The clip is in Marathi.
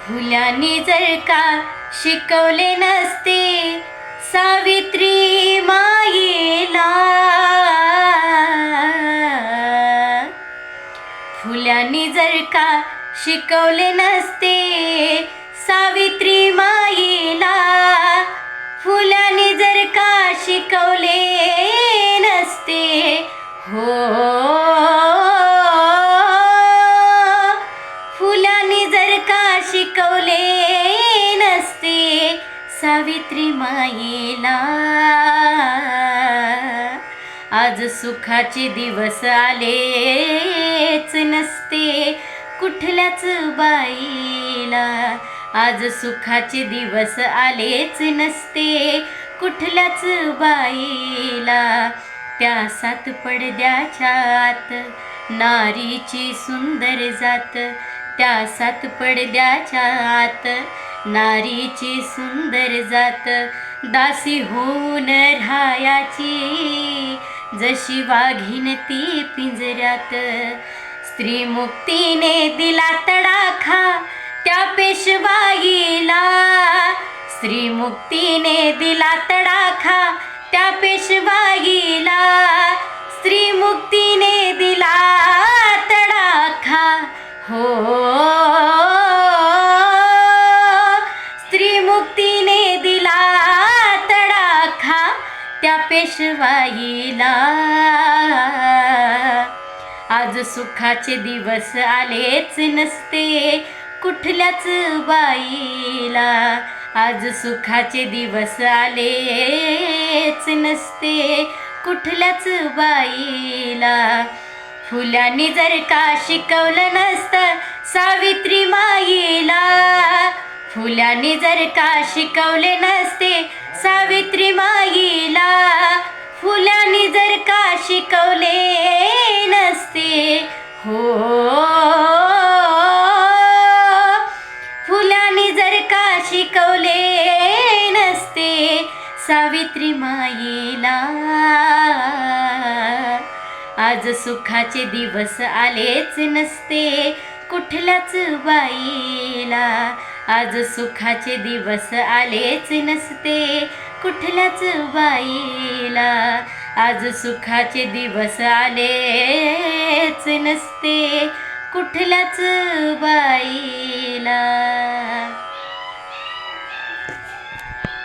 फुलांनी जर का शिकवले नसते सावित्री मायेला, फुलांनी जर का शिकवले नसते सावित्री मायेला, फुलांनी जर का शिकवले नसते हो, फुलांनी जर का शिकवले नसते सावित्री मायेला, आज सुखाचे दिवस आलेच नसते कुठल्याच बाईला, आज सुखाचे दिवस आलेच नसते कुठल्याच बाईला, त्या सात पडद्याच्या आत नारीची सुंदर जात, त्या सात पडद्याच्या आत नारीची सुंदर जात, दासी होऊन राहायची जशी वाघीण ती पिंजऱ्यात, स्त्री मुक्तीने दिला तडाखा त्या पेशवाईला, स्त्री मुक्तीने दिला तडाखा त्या पेशवाईला, स्त्री मुक्तीने दिला तडाखा हो, स्त्री मुक्तीने दिला तडाखा त्या पेशवाईला, आज सुखाचे दिवस आलेच नसते कुठल्याच बाईला, आज सुखाचे दिवस आलेच नसते कुठल्याच बाईला, फुलांनी जर का शिकवलं नसतं सावित्री मायेला, फुलांनी जर का शिकवले नसते सावित्री मायेला, फुलांनी जर का शिकवले नसते हो, फुलांनी जर का शिकवले नसते सावित्री मायेला, आज सुखाचे दिवस आलेच नसते कुठल्याच बाईला, आज सुखाचे दिवस आलेच नसते कुठल्याच बाईला, आज सुखाचे दिवस आलेच नसते कुठल्याच बाईला.